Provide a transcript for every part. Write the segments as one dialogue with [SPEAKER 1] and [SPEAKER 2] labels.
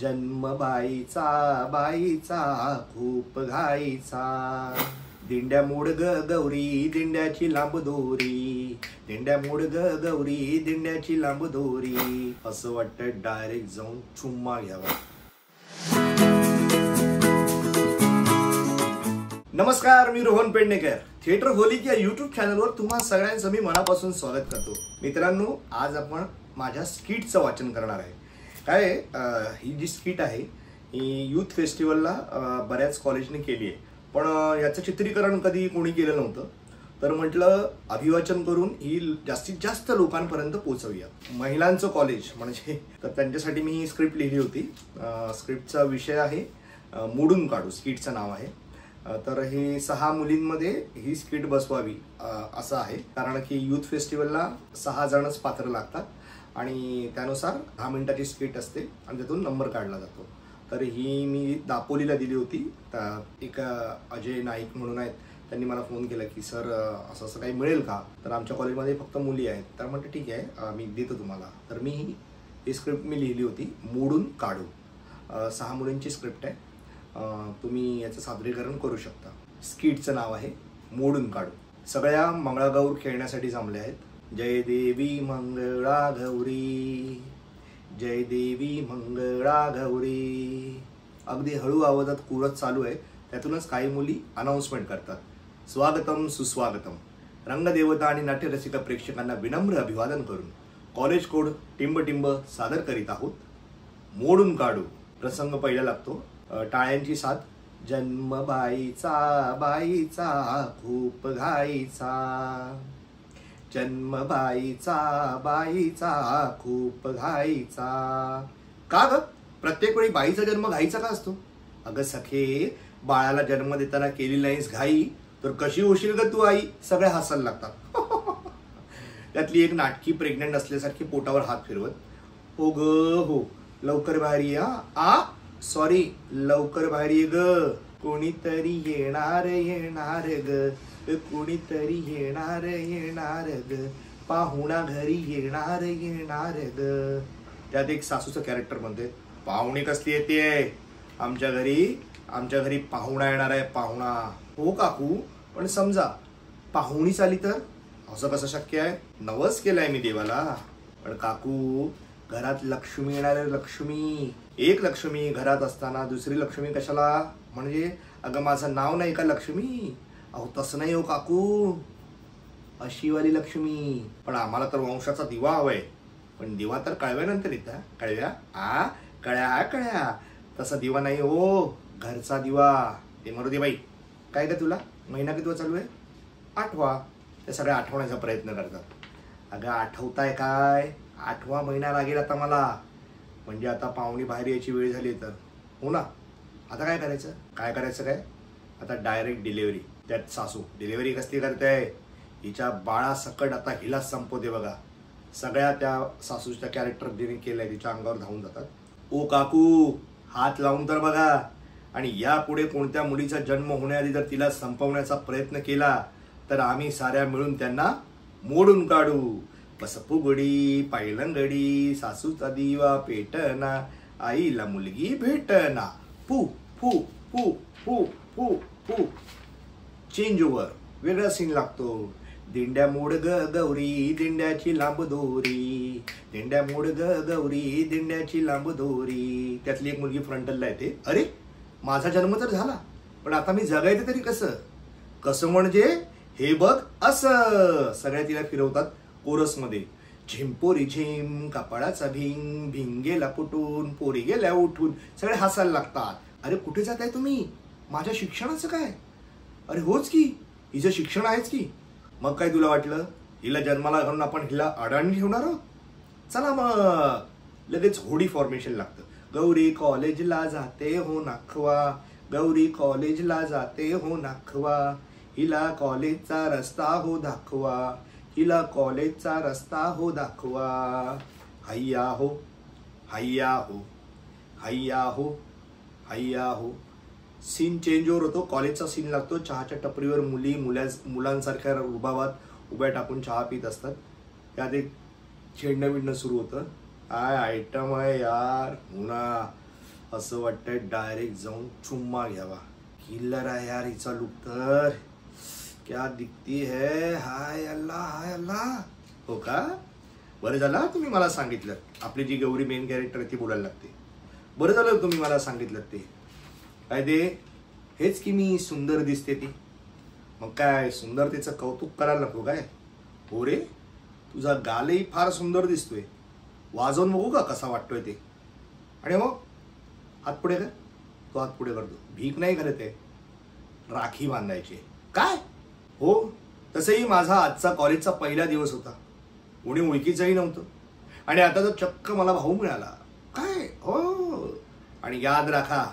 [SPEAKER 1] जन्म बाईचा बाईचा खूप घाईचा। दिंड्या मोड ग गौरी दिंड्याची लांब दोरी, दिंड्या मोड ग गौरी दिंड्याची लांब दोरी। असं वाटतं डायरेक्ट जाऊन चुम्मा घ्यावा। नमस्कार, मी रोहन पेडणेकर। थिएटर होलिक या यूट्यूब चॅनलवर तुम्हा सगळ्यांचं मी मनापासून स्वागत करतो। मित्रांनो, आज आपण माझ्या स्किटचं वाचन करणार आहे। काय ही जी स्किट आहे ही यूथ फेस्टिवलला बऱ्याच कॉलेजने केली आहे, पण याचं चित्रीकरण कधी कोणी केलं नव्हतं। तर म्हटलं अभिवाचन करून ही जास्तीत जास्त लोकांपर्यंत पोहोचवूया। महिलांचं कॉलेज म्हणजे तर त्यांच्यासाठी मी ही स्क्रिप्ट लिहिली होती। स्क्रिप्टचा विषय आहे मोडून काढू, स्किटचं नाव आहे। तर हे 6 मुलींमध्ये ही स्किट बसवावी असं आहे, कारण की यूथ फेस्टिवलला 6 जणच पात्र लागतात आणि त्यानुसार 10 मिनिटाची स्किट असते आणि त्यातून नंबर काढला जातो। तर ही मी दापोलीला दिली होती। एक अजय नाईक म्हणून आहेत, त्यांनी मला फोन केला की सर असं असं काही मिळेल का? तर आमच्या कॉलेजमध्ये फक्त मुली आहेत। तर म्हटलं ठीक आहे, मी देतो तुम्हाला। तर मी ही स्क्रिप्ट लिहिली होती, मोडून काढू। 6 मुलींची स्क्रिप्ट आहे, तुम्ही याचं सादरीकरण करू शकता। स्किटचं नाव आहे मोडून काढू। सगळ्या मंगळागौर खेळण्यासाठी जमल्या आहेत। जय देवी मंगळा गौरी, जय देवी मंगळा गौरी। अगदी हळू आवाजात कोरस चालू आहे, त्यातूनच काही मुली अनाउन्समेंट करतात। स्वागतम सुस्वागतम। रंगदेवता आणि नाट्यरसिक प्रेक्षकांना विनम्र अभिवादन करून कॉलेज कोड टिंब टिंब सादर करीत आहोत मोडून काढू। प्रसंग पहिला लागतो, टाळ्यांची साथ। जन्म बाईचा बाईचा खूप घाईचा, जन्म बाईचा बाईचा खूप घाईचा। का ग प्रत्येक वेळी बाईचा जन्म घाईचा का असतो? अगं सखे, बाळाला जन्म देताना केली नाहीस घाई तर कशी होशील ग तू आई? सगळे हसायला लागतात। त्यातली एक नाटकी प्रेग्नंट असल्यासारखी पोटावर हात फिरवत, हो ग हो, लवकर बाहेर ये। सॉरी, लवकर बाहेर ये ग, कोणीतरी येणार येणार ग, कोणीतरी येणार येणार ग, पाहुणा घरी येणार येणार ग। त्यात एक सासूचं कॅरेक्टर म्हणते, पाहुणे कसली येते? आमच्या घरी पाहुणा येणार आहे, पाहुणा। हो काकू, पण समजा पाहुणीच आली तर? असं कसं शक्य आहे? नवस केलाय मी देवाला। पण काकू, घरात लक्ष्मी येणार आहे, लक्ष्मी। एक लक्ष्मी घरात असताना दुसरी लक्ष्मी कशाला? म्हणजे अगं माझं नाव नाही का लक्ष्मी? अहो तसं नाही हो काकू, अशी वाली लक्ष्मी। पण आम्हाला तर वंशाचा दिवा हवाय। पण दिवा तर कळव्यानंतर येतं, कळव्या कळ्या कळ्या। तसा दिवा नाही हो, घरचा दिवा। ते मरुदे बाई, काय का तुला महिना किती चालू आहे? 8वा। ते सगळे आठवण्याचा प्रयत्न करतात। अगं आठवताय काय? 8वा महिना लागेल आता मला। म्हणजे आता पाहुणी बाहेर यायची वेळ झाली तर हो ना। आता काय करायचं? काय आता डायरेक्ट डिलिव्हरी। त्यात सासू डिलिव्हरी कसली करते? हिच्या बाळा सकट आता हिलाच संपवते बघा। सगळ्या त्या सासूच्या कॅरेक्टर जिने केलंय तिच्या अंगावर धावून जातात। ओ काकू, हात लावून तर बघा। आणि यापुढे कोणत्या मुलीचा जन्म होण्याआधी जर तिला संपवण्याचा प्रयत्न केला तर आम्ही साऱ्या मिळून त्यांना मोडून काढू। बस फुगडी पायलंगडी, सासूचा दिवा पेटना, आईला मुलगी भेटना। फू फू फू फू फू फू। चेंज ओव्हर, वेगळा सीन लागतो। दिंड्या मोड ग गौरी दिंड्याची लांब दोरी, दिंड्या मोड ग गौरी दिंड्याची लांब दोरी। त्यातली एक मुलगी फ्रंटलला येते, अरे माझा जन्म तर झाला, पण आता मी जगायचं तरी कसं? कसं म्हणजे हे बघ असं। सगळ्या तिला फिरवतात कोरस मध्ये। झिंपोरी झिम, कपाळाचा भिंग, भिंग गेला फुटून, पोरी गेल्या उठून। सगळे हसायला लागतात। अरे कुठे जाताय तुम्ही? माझ्या शिक्षणाचं काय? अरे होच की, हिचं शिक्षण आहेच की। मग काय तुला वाटलं हिला जन्माला घालून आपण हिला अडाणी ठेवणार आहोत? चला मग लगेच होडी फॉर्मेशन लागतं। गौरी कॉलेजला जाते हो नाखवा, गौरी कॉलेजला जाते हो नाखवा, हिला कॉलेजचा रस्ता हो दाखवा, हिला कॉलेजचा रस्ता हो दाखवा। हैया हो हैया हो हैया हो हैया हो। सीन चेंज ओव्हर होतो, कॉलेजचा सीन लागतो। चहाच्या टपरीवर मुली मुलांसारख्या रुबाबात उभ्या टाकून चहा पित असतात। त्यात एक छेडणं बिडणं सुरू होतं। काय आयटम आहे यार, मुना असं वाटतंय डायरेक्ट जाऊन चुम्मा घ्यावा. किल्लर आहे यार हिचा लुक तर, क्या दिखती है. हाय अल्लाह हाय अल्लाह. हो का, बरं झालं तुम्ही मला सांगितलं. आपली जी गौरी मेन कॅरेक्टर ती बोलायला लागते. बरं झालं तुम्ही मला सांगितलं. ते काय ते हेच की मी सुंदर दिसते ती. मग काय सुंदरतेचं कौतुक करायला नको काय. हो रे, तुझा गालही फार सुंदर दिसतोय. वाजवून बघू का कसा वाटतोय ते. आणि मग हात पुढे कर. तो हात पुढे करतो. भीक नाही करत आहे, राखी बांधायची. काय हो, तसंही माझा आजचा कॉलेजचा पहिला दिवस होता. कोणी ओळखीचंही नव्हतं. आणि आता तर चक्क मला भाऊ मिळाला. काय हो. आणि याद राखा,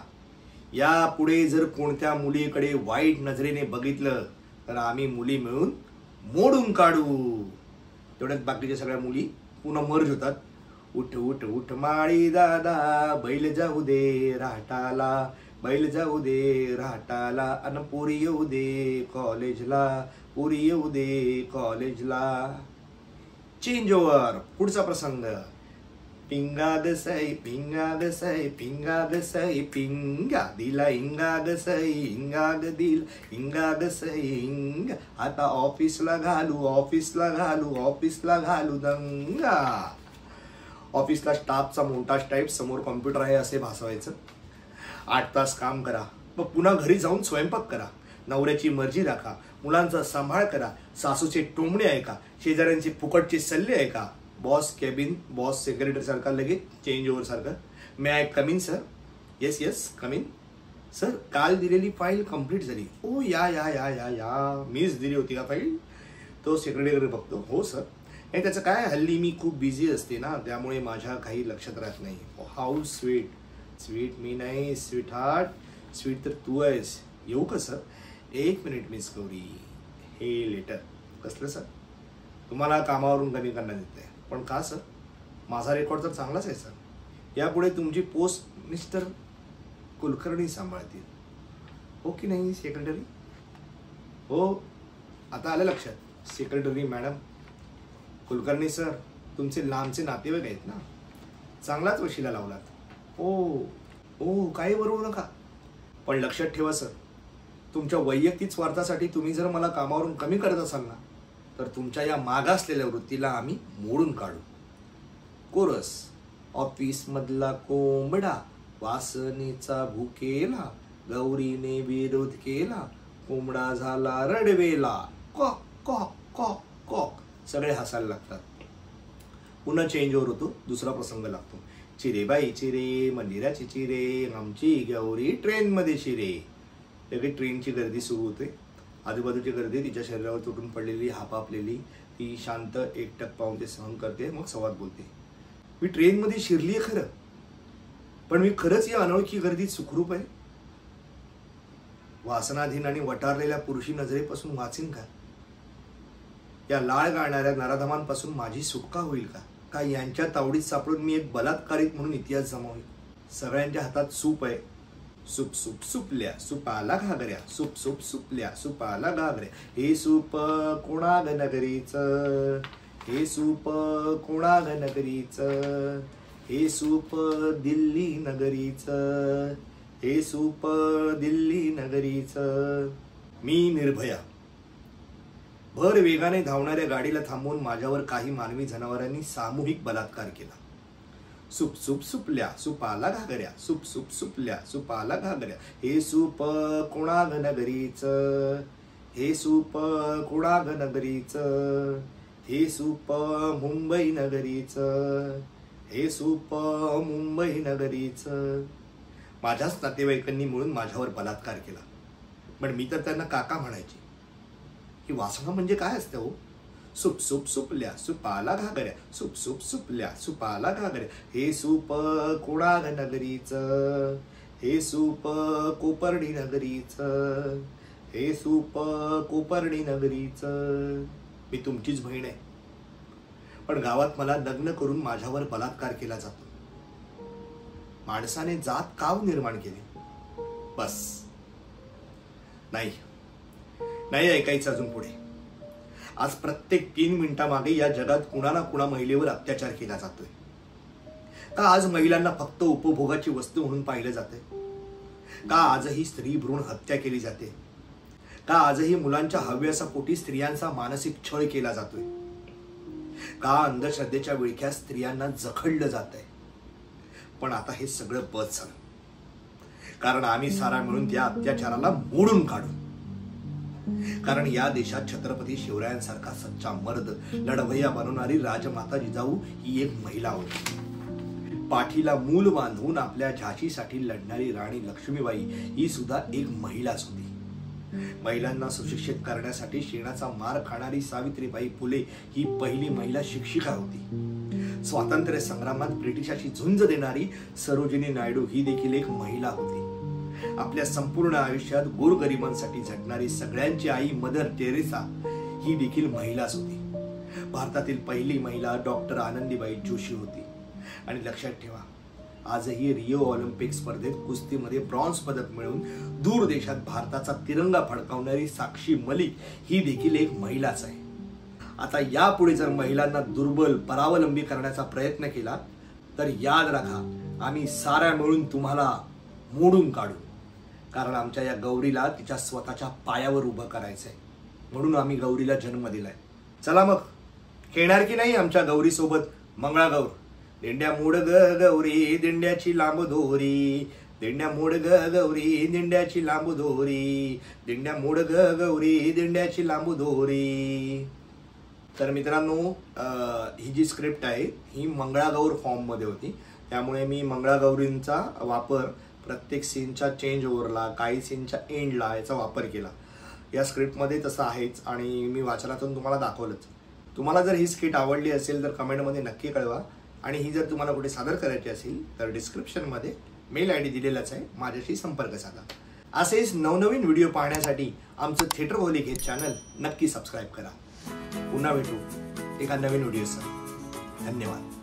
[SPEAKER 1] यापुढे जर कोणत्या मुलीकडे वाईट नजरेने बघितलं तर आम्ही मुली मिळून मोडून काढू. तेवढ्यात बाकीच्या सगळ्या मुली पुन्हा मर्ज होतात. उठ उठ उठ माळी दादा, बैल जाऊ दे राहटाला, बैल जाऊ दे राहटाला, अन पोरी येऊ दे कॉलेजला, पोरी येऊ दे कॉलेजला. Change over. पुढचा प्रसंग. पिंगा गसाई पिंगा गसाई पिंगा गसाई पिंगा दिला इंगा गसाई इंगा ग दिल इंगा गसाई इंगा. आता ऑफिसला घालू ऑफिसला घालू ऑफिसला घालू दंगा. ऑफिसला स्टाफचा मोठा टाईप, समोर कॉम्प्युटर आहे असे भासवायचं. 8 तास काम करा, मग पुन्हा घरी जाऊन स्वयंपाक करा, नवऱ्याची मर्जी राखा, मुलांचा सांभाळ करा, सासूचे टोमणे ऐका, शेजाऱ्यांचे फुकटचे सल्ले ऐका. बॉस केबिन, बॉस सेक्रेटरी सारखा लगेच चेंज ओव्हर सारखं. May I come in sir. Yes yes come in sir. काल दिलेली फाईल कंप्लीट झाली. ओ या या या या या मीच दिली होती का फाईल. तो सेक्रेटरीकडे बघतो. हो सर. आणि त्याचं काय, हल्ली मी खूप बिझी असते ना, त्यामुळे माझ्या काही लक्षात राहत नाही. How sweet. स्वीट मी नाही स्वीट हार्ट. स्वीट तर तू आहेस. येऊ का सर. 1 minute miss Gauri. हे लेटर. कसलं सर. तुम्हाला कामावरून कमी करण्यात येते. पण का सर. माझा रेकॉर्ड तर चांगलाच आहे सर. यापुढे तुमची पोस्ट मिस्टर कुलकर्णी सांभाळतील. हो की नाही सेक्रेटरी. हो आता आलं लक्षात. Secretary madam. कुलकर्णी सर तुमचे लांबचे नातेवाईक आहेत ना. चांगलाच वशिला लावलात. ओ ओ काही बरोबर नका. पण लक्षात ठेवा सर, तुमच्या वैयक्तिक स्वार्थासाठी तुम्ही जर मला कामावरून कमी करत असाल ना, तर तुमच्या या मागासलेल्या वृत्तीला आम्ही मोडून काढू. कोरस. ऑफिस मधला कोंबडा वासनेचा भुकेला, गौरीने विरोध केला, कोंबडा झाला रडवेला. Cock cock cock cock. सगळे हसायला लागतात. पुन्हा चेंज ओव्हर होतो. दुसरा प्रसंग लागतो. चिरे बाई चिरे मंदिराची चिरे, आमची गौरी ट्रेनमध्ये शिरे. लगेच ट्रेनची गर्दी सुरू होते. आजूबाजूची गर्दी तिच्या शरीरावर तुटून पडलेली, हापापलेली. ती शांत एकटक पाहून ते सहन करते. मग संवाद बोलते. मी ट्रेनमध्ये शिरली आहे खरं, पण मी खरंच या अनोळखी गर्दीत सुखरूप आहे. वासनाधीन आणि वटारलेल्या पुरुषी नजरेपासून वाचीन का. या लाळ गाळणाऱ्या नराधमांपासून माझी सुटका होईल का. का यांच्या तावडीत सापडून मी एक बलात्कारित म्हणून इतिहास जमावेल. सगळ्यांच्या हातात सूप आहे. सूप सूप सुपल्या सुपाला घागऱ्या, सूप सूप सुपल्या सुपाला घागऱ्या. हे सूप कोणाग नगरीचं, हे सूप कोणाग नगरीचं, हे सूप दिल्ली नगरीचं, हे सूप दिल्ली नगरीचं. मी निर्भया. भर वेगाने धावणाऱ्या गाडीला थांबवून माझ्यावर काही मानवी जनावरांनी सामूहिक बलात्कार केला. सूप सूप सुपल्या सुपाला घागऱ्या, सूप सूप सुपल्या सुपाला घागऱ्या. हे सूप कोणाग नगरीचं, हे सूप कोणाग नगरीचं, हे सूप मुंबई नगरीचं, हे सूप मुंबई नगरीचं. माझ्याच नातेवाईकांनी मिळून माझ्यावर बलात्कार केला. पण मी तर त्यांना काका म्हणायची. ही वासना म्हणजे काय असते हो. सूप सूप सुपल्या सुपाला घागऱ्या, सूप सूप सुपल्या सुपाला घागऱ्या. हे सूप कोणाग नगरीचं, हे सूप कोपर्डी नगरीचं, हे सूप कोपर्डी नगरीचं. मी तुमचीच बहीण आहे, पण गावात मला लग्न करून माझ्यावर बलात्कार केला जातो. माणसाने जात काव निर्माण केली. बस नाही नाही ऐकायचं अजून पुढे. आज प्रत्येक 3 मिनिटामागे या जगात कुणा ना कुणा महिलेवर अत्याचार केला जातोय. का आज महिलांना फक्त उपभोगाची वस्तू म्हणून पाहिलं जाते? का आजही स्त्री भ्रूण हत्या केली जाते? का आजही मुलांच्या हव्यासापोटी स्त्रियांचा मानसिक छळ केला जातोय? का अंधश्रद्धेच्या विळख्यात स्त्रियांना जखडलं जात आहे? पण आता हे सगळं बस झालं, कारण आम्ही सारा मिळून त्या अत्याचाराला मोडून काढू. कारण या देशात छत्रपती शिवरायांसारखा सच्चा मर्द लढवय्या बनवणारी राजमाता जिजाऊ ही एक महिला होती. पाठीला मूल बांधून आपल्या झाशीसाठी लढणारी राणी लक्ष्मीबाई ही सुद्धा एक महिलाच होती. महिलांना सुशिक्षित करण्यासाठी शेणाचा मार खाणारी सावित्रीबाई फुले ही पहिली महिला शिक्षिका होती. स्वातंत्र्य संग्रामात ब्रिटिशांशी झुंज देणारी सरोजिनी नायडू ही देखील एक महिला होती. आपल्या संपूर्ण आयुष्यात गोरगरिबांसाठी झटणारी सगळ्यांची आई मदर टेरेसा ही देखील महिलाच होती. भारतातील पहिली महिला डॉक्टर आनंदीबाई जोशी होती. आणि लक्षात ठेवा, आजही रिओ ऑलिम्पिक स्पर्धेत कुस्तीमध्ये ब्रॉन्झ पदक मिळवून दूर देशात भारताचा तिरंगा फडकावणारी साक्षी मलिक ही देखील एक महिलाच आहे. आता यापुढे जर महिलांना दुर्बल परावलंबी करण्याचा प्रयत्न केला तर याद राखा, आम्ही साऱ्या मिळून तुम्हाला मोडून काढू. कारण आमच्या या गौरीला तिच्या स्वतःच्या पायावर उभं करायचंय, म्हणून आम्ही गौरीला जन्म दिलाय. चला मग, खेळणार की नाही आमच्या गौरी सोबत मंगळागौर? दिंड्या मोड ग गौरी दिंड्याची लांब दोरी, दिंड्या मोड ग गौरी दिंड्याची लांब दोरी, दिंड्या मोड ग गौरी दिंड्याची लांब दोरी. तर मित्रांनो, ही जी स्क्रिप्ट आहे ही मंगळागौर फॉर्म मध्ये होती, त्यामुळे मी मंगळागौरींचा वापर प्रत्येक सीनच्या चेंज ओव्हरला, काही सीनच्या एंडला याचा वापर केला. या स्क्रिप्टमध्ये तसं आहेच आणि मी वाचनातून तुम्हाला दाखवलंच. तुम्हाला जर ही स्क्रिप्ट आवडली असेल तर कमेंटमध्ये नक्की कळवा. आणि ही जर तुम्हाला कुठे सादर करायची असेल तर डिस्क्रिप्शनमध्ये मेल ID दिलेलाच आहे, माझ्याशी संपर्क साधा. असेच नवनवीन व्हिडिओ पाहण्यासाठी आमचं थिएटरहोलिक हे चॅनल नक्की सबस्क्राईब करा. पुन्हा भेटू एका नवीन व्हिडिओसह. धन्यवाद.